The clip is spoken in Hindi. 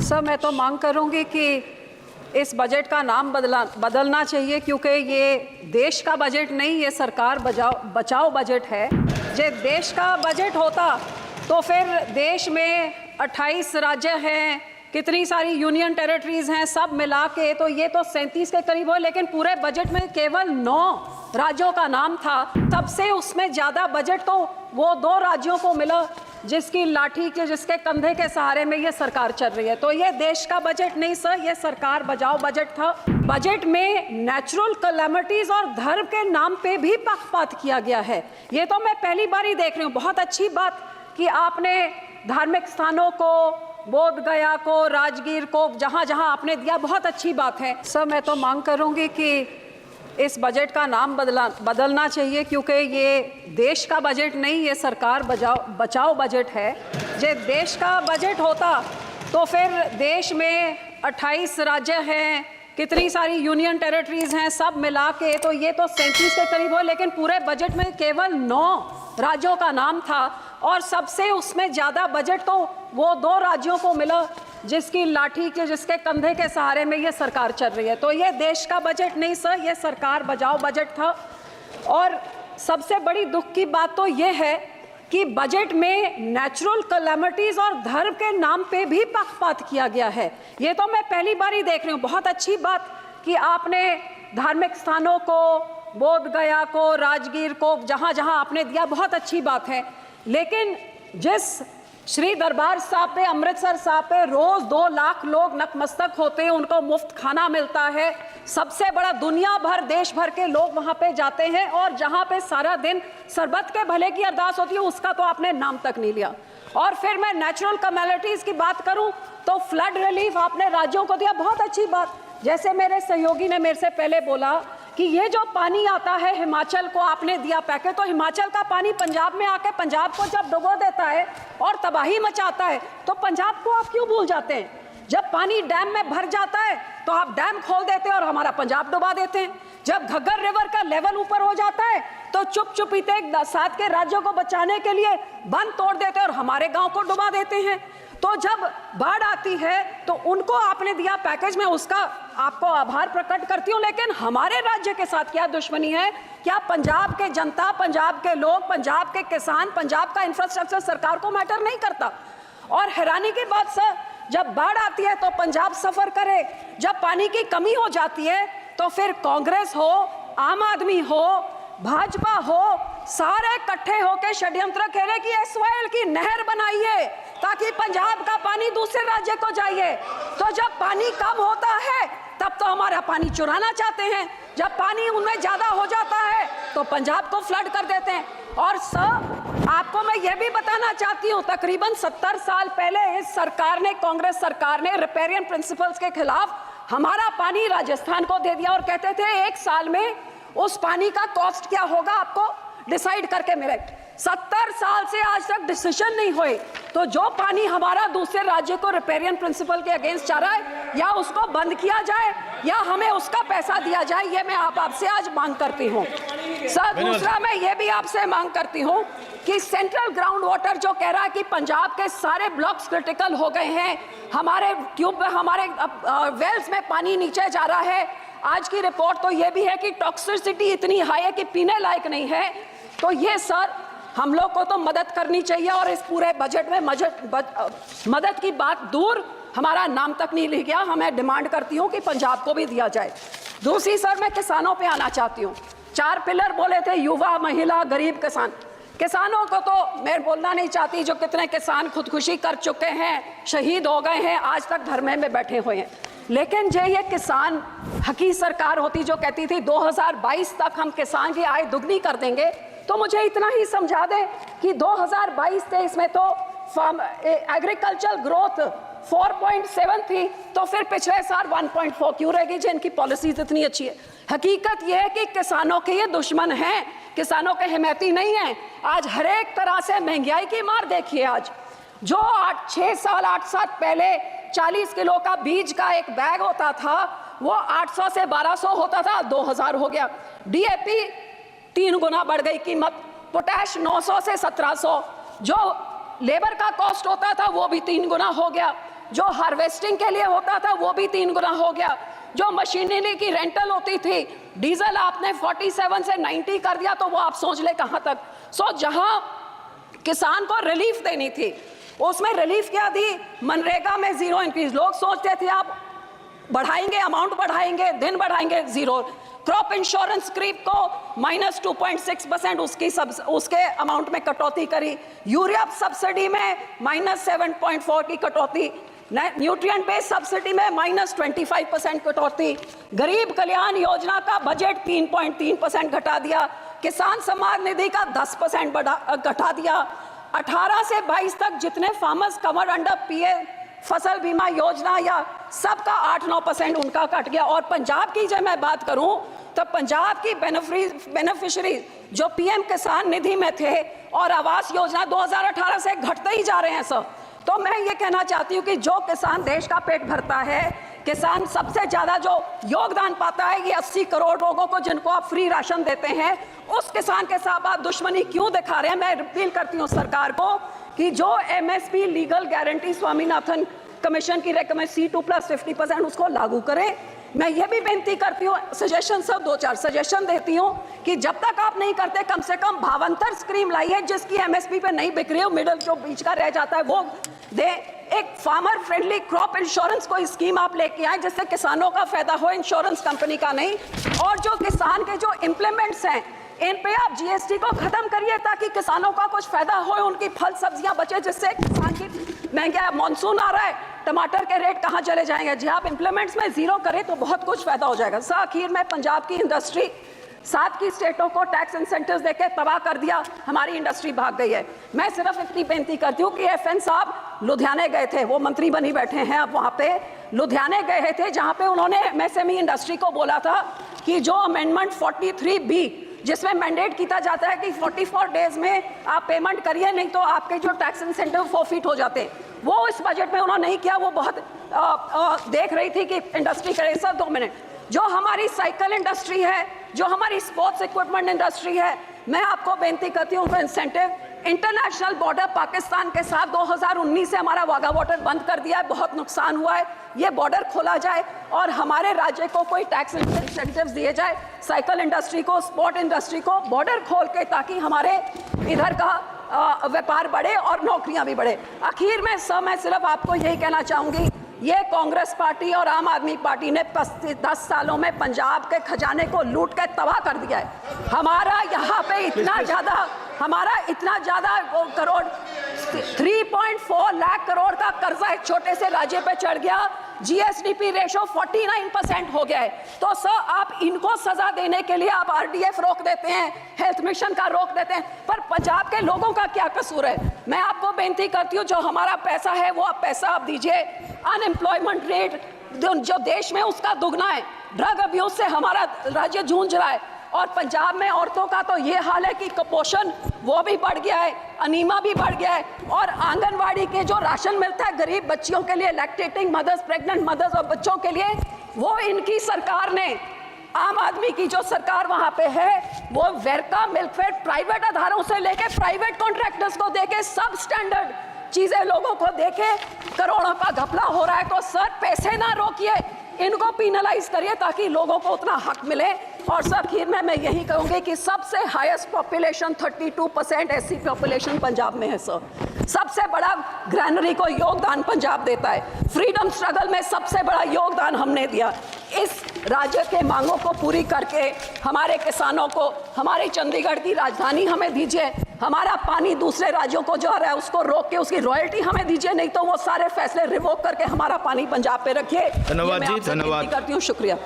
सर, मैं तो मांग करूंगी कि इस बजट का नाम बदलना चाहिए, क्योंकि ये देश का बजट नहीं, ये सरकार बचाओ बजट है। जो देश का बजट होता तो फिर देश में 28 राज्य हैं, कितनी सारी यूनियन टेरिटरीज हैं, सब मिला के तो ये तो 37 के करीब हो, लेकिन पूरे बजट में केवल 9 राज्यों का नाम था। तब से उसमें ज़्यादा बजट तो वो 2 राज्यों को मिला जिसकी लाठी के, जिसके कंधे के सहारे में ये सरकार चल रही है। तो ये देश का बजट नहीं सर, ये सरकार बचाओ बजट था। बजट में नेचुरल कैलामिटीज और धर्म के नाम पे भी पक्षपात किया गया है। ये तो मैं पहली बार ही देख रही हूँ। बहुत अच्छी बात कि आपने धार्मिक स्थानों को, बोध गया को, राजगीर को, जहाँ जहाँ आपने दिया, बहुत अच्छी बात है। सर, मैं तो मांग करूँगी कि इस बजट का नाम बदलना चाहिए, क्योंकि ये देश का बजट नहीं, ये सरकार बचाओ बजट है। जो देश का बजट होता तो फिर देश में 28 राज्य हैं, कितनी सारी यूनियन टेरिटरीज हैं, सब मिला के तो ये तो 37 के करीब हो, लेकिन पूरे बजट में केवल 9 राज्यों का नाम था। और सबसे उसमें ज़्यादा बजट तो वो 2 राज्यों को मिला जिसकी लाठी के, जिसके कंधे के सहारे में ये सरकार चल रही है। तो ये देश का बजट नहीं सर, ये सरकार बचाओ बजट था। और सबसे बड़ी दुख की बात तो ये है कि बजट में नेचुरल कैलामिटीज और धर्म के नाम पे भी पक्षपात किया गया है। ये तो मैं पहली बार ही देख रही हूँ। बहुत अच्छी बात कि आपने धार्मिक स्थानों को, बोध गया को, राजगीर को, जहाँ जहाँ आपने दिया, बहुत अच्छी बात है। लेकिन जिस श्री दरबार साहब पे, अमृतसर साहब पे रोज 2 लाख लोग नतमस्तक होते हैं, उनको मुफ्त खाना मिलता है, सबसे बड़ा दुनिया भर, देश भर के लोग वहाँ पे जाते हैं, और जहाँ पे सारा दिन सरबत के भले की अरदास होती है, उसका तो आपने नाम तक नहीं लिया। और फिर मैं नेचुरल कैलामिटीज की बात करूँ तो फ्लड रिलीफ आपने राज्यों को दिया, बहुत अच्छी बात। जैसे मेरे सहयोगी ने मेरे से पहले बोला कि ये जो पानी आता है हिमाचल को आपने दिया पैकेज, तो हिमाचल का पानी पंजाब में आके पंजाब को जब डुबो देता है और तबाही मचाता है, तो पंजाब को आप क्यों भूल जाते हैं? जब पानी डैम में भर जाता है तो आप डैम खोल देते हैं और हमारा पंजाब डुबा देते हैं। जब घग्गर रिवर का लेवल ऊपर हो जाता है तो चुपचुपीते 7 के राज्यों को बचाने के लिए बंद तोड़ देते हैं और हमारे गाँव को डुबा देते हैं। तो जब बाढ़ आती है तो उनको आपने दिया पैकेज, में उसका आपको आभार प्रकट करती हूँ, लेकिन हमारे राज्य के साथ क्या दुश्मनी है? क्या पंजाब के जनता, पंजाब के लोग, पंजाब के किसान, पंजाब का इंफ्रास्ट्रक्चर सरकार को मैटर नहीं करता? और हैरानी की बात सर, जब बाढ़ आती है तो पंजाब सफर करे, जब पानी की कमी हो जाती है तो फिर कांग्रेस हो, आम आदमी हो, भाजपा हो, सारे इकट्ठे होकर षड्यंत्र खेले कि एसवाईएल की नहर बनाइए ताकि पंजाब का पानी दूसरे राज्य को जाइए। तो जब पानी कम होता है तब तो हमारा पानी चुराना चाहते हैं, जब पानी उनमें ज्यादा हो जाता है तो पंजाब को फ्लड कर देते हैं। और सर, आपको मैं ये भी बताना चाहती हूँ, तकरीबन 70 साल पहले इस सरकार ने, कांग्रेस सरकार ने रिपेरियन प्रिंसिपल्स के खिलाफ हमारा पानी राजस्थान को दे दिया और कहते थे 1 साल में उस पानी का कॉस्ट क्या होगा आपको डिसाइड करके मिले। 70 साल से आज तक डिसीजन नहीं हुए। तो जो पानी हमारा दूसरे राज्य को रिपेरियन प्रिंसिपल के अगेंस्ट जा रहा है, या उसको बंद किया जाए या हमें उसका पैसा दिया जाए, ये मैं आपसे आज मांग करती हूँ। सर, दूसरा मैं ये भी आपसे मांग करती हूँ कि सेंट्रल ग्राउंड वाटर जो कह रहा है कि पंजाब के सारे ब्लॉक्स क्रिटिकल हो गए हैं, हमारे ट्यूब में, हमारे वेल्स में पानी नीचे जा रहा है। आज की रिपोर्ट तो ये भी है कि टॉक्सिसिटी इतनी हाई है कि पीने लायक नहीं है। तो ये सर, हम लोग को तो मदद करनी चाहिए, और इस पूरे बजट में मदद की बात दूर, हमारा नाम तक नहीं लिख गया। हमें डिमांड करती हूँ कि पंजाब को भी दिया जाए। दूसरी सर, मैं किसानों पे आना चाहती हूँ। 4 पिलर बोले थे, युवा, महिला, गरीब, किसान। किसानों को तो मैं बोलना नहीं चाहती, जो कितने किसान खुदकुशी कर चुके हैं, शहीद हो गए हैं, आज तक धरने में बैठे हुए हैं। लेकिन जो ये किसान हकी सरकार होती जो कहती थी 2022 तक हम किसान की आय दुगनी कर देंगे, तो मुझे इतना ही समझा दें कि 2022-23 में तो एग्रीकल्चर ग्रोथ 4.7 थी, तो फिर पिछले साल 1.4 क्यों रहेगी जिनकी पॉलिसीज इतनी अच्छी है? हकीकत यह है कि किसानों के ये दुश्मन हैं, किसानों के हिमैती नहीं हैं। आज हर एक तरह से महंगाई की मार देखिए। आज जो 8 साल पहले 40 किलो का बीज का एक बैग होता था, वो 800 से 1200 होता था, 2000 हो गया। डीएपी 3 गुना बढ़ गई कीमत, पोटैश 900 से 1700, जो लेबर का कॉस्ट होता था वो भी 3 गुना हो गया। जो हार्वेस्टिंग के लिए होता था वो भी 3 गुना हो गया, जो मशीनरी की रेंटल होती थी, डीजल आपने 47 से 90 कर दिया, तो वो आप सोच ले कहां तक। जहां किसान को रिलीफ देनी थी उसमें रिलीफ क्या दी, मनरेगा में 0 इंक्रीज। लोग सोचते थे आप बढ़ाएंगे, अमाउंट बढ़ाएंगे, दिन बढ़ाएंगे, 0। क्रॉप इंश्योरेंस क्रीप को -2.6% उसके अमाउंट में कटौती करी। यूरिया सब्सिडी में -7.4 की कटौती, न्यूट्रिएंट बेस्ड सब्सिडी में -25% कटौती, गरीब कल्याण योजना का बजट 3.3% घटा दिया, किसान सम्मान निधि का 10% घटा दिया, 18 से 22 तक जितने फार्मर्स कवर अंडर पीएम फसल बीमा योजना या सबका 8-9% उनका कट गया। और पंजाब की जब मैं बात करूं तो पंजाब की बेनिफिशियरी जो पीएम किसान निधि में थे और आवास योजना 2018 से घटते ही जा रहे हैं सर। तो मैं ये कहना चाहती हूँ कि जो किसान देश का पेट भरता है, किसान सबसे ज्यादा जो योगदान पाता है, ये 80 करोड़ लोगों को जिनको आप फ्री राशन देते हैं, उस किसान के साथ आप दुश्मनी क्यों दिखा रहे हैं। मैं अपील करती हूँ सरकार को कि जो MSP legal guarantee Swaminathan commission की रेकमेंड C2+50% उसको लागू करें। मैं ये भी बेनती करती हूँ, सजेशन सब 2-4 सजेशन देती हूँ कि जब तक आप नहीं करते कम से कम भावांतर स्कीम लाइए जिसकी एमएसपी पे नहीं बिक रही हो, मिडल जो बीच का रह जाता है वो दे। एक फार्मर फ्रेंडली क्रॉप इंश्योरेंस कोई स्कीम आप लेके आए जिससे किसानों का फायदा हो, इंश्योरेंस कंपनी का नहीं। और जो किसान के जो इम्प्लीमेंट्स हैं इन पे आप जीएसटी को खत्म करिए ताकि किसानों का कुछ फायदा हो, उनकी फल सब्जियां बचे, जिससे किसान की महंगा मानसून आ रहा है, टमाटर के रेट कहां चले जाएंगे। जी आप इम्प्लीमेंट्स में 0 करें तो बहुत कुछ फायदा हो जाएगा। सर आखिर में पंजाब की इंडस्ट्री 7 की स्टेटों को टैक्स इंसेंटिव्स देके तबाह कर दिया, हमारी इंडस्ट्री भाग गई है। मैं सिर्फ इतनी बेनती करती हूँ कि FN साहब लुधियाने गए थे, वो मंत्री बनी बैठे हैं अब वहाँ पे, लुधियाने गए थे जहाँ पे उन्होंने MSME इंडस्ट्री को बोला था कि जो अमेंडमेंट 43B जिसमें मैंडेट किया जाता है कि 44 डेज में आप पेमेंट करिए, नहीं तो आपके जो टैक्स इंसेंटिव फोरफिट हो जाते हैं, वो इस बजट में उन्होंने नहीं किया। वो बहुत देख रही थी कि इंडस्ट्री करे। सर 2 मिनट, जो हमारी साइकिल इंडस्ट्री है, जो हमारी स्पोर्ट्स इक्विपमेंट इंडस्ट्री है, मैं आपको बेनती करती हूँ इंसेंटिव इंटरनेशनल बॉर्डर पाकिस्तान के साथ 2019 से हमारा वाघा बॉर्डर बंद कर दिया है, बहुत नुकसान हुआ है, ये बॉर्डर खोला जाए और हमारे राज्य को कोई टैक्स इंसेंटिव्स दिए जाए, साइकिल इंडस्ट्री को, स्पोर्ट इंडस्ट्री को बॉर्डर खोल के, ताकि हमारे इधर का व्यापार बढ़े और नौकरियां भी बढ़े। आखिर में सर मैं सिर्फ आपको यही कहना चाहूंगी, ये कांग्रेस पार्टी और आम आदमी पार्टी ने 10 सालों में पंजाब के खजाने को लूट के तबाह कर दिया है। हमारा यहाँ पे इतना ज्यादा करोड़ 3.4 लाख करोड़ का कर्जा एक छोटे से राज्य पे चढ़ गया, GSDP रेशो 49% हो गया है। तो सर आप इनको सजा देने के लिए आप RDF रोक देते हैं, हेल्थ मिशन का रोक देते हैं, पर पंजाब के लोगों का क्या कसूर है। मैं आपको बेनती करती हूँ, जो हमारा पैसा है वो पैसा आप दीजिए। अनएम्प्लॉयमेंट रेट जो देश में उसका दुगना है, ड्रग अब्यूज से हमारा राज्य जूझ रहा है, और पंजाब में औरतों का तो ये हाल है कि कुपोषण वो भी बढ़ गया है, अनीमा भी बढ़ गया है, और आंगनवाड़ी के जो राशन मिलता है गरीब बच्चियों के लिए, लैक्टेटिंग मदर्स, प्रेग्नेंट मदर्स और बच्चों के लिए, वो इनकी सरकार ने, आम आदमी की जो सरकार वहां पे है, वो वेरका मिल्कफेड प्राइवेट आधारों से लेके प्राइवेट कॉन्ट्रैक्टर्स को देके सब स्टैंडर्ड चीजें लोगों को देके करोड़ों का घपला हो रहा है। तो सर पैसे ना रोकिए, इनको पिनलाइज करिए ताकि लोगों को उतना हक मिले। और सर आखिर में मैं यही कहूंगी कि सबसे highest population 32% SC population Punjab में है सर। सबसे बड़ा ग्रैनरी को योगदान पंजाब देता है, फ्रीडम स्ट्रगल में सबसे बड़ा योगदान हमने दिया। इस राज्य के मांगों को पूरी करके हमारे किसानों को हमारी चंडीगढ़ की राजधानी हमें दीजिए, हमारा पानी दूसरे राज्यों को जो आ रहा है उसको रोक के उसकी रॉयल्टी हमें दीजिए, नहीं तो वो सारे फैसले रिवोक करके हमारा पानी पंजाब पे रखिए। धन्यवाद जी, धन्यवाद करती हूँ, शुक्रिया।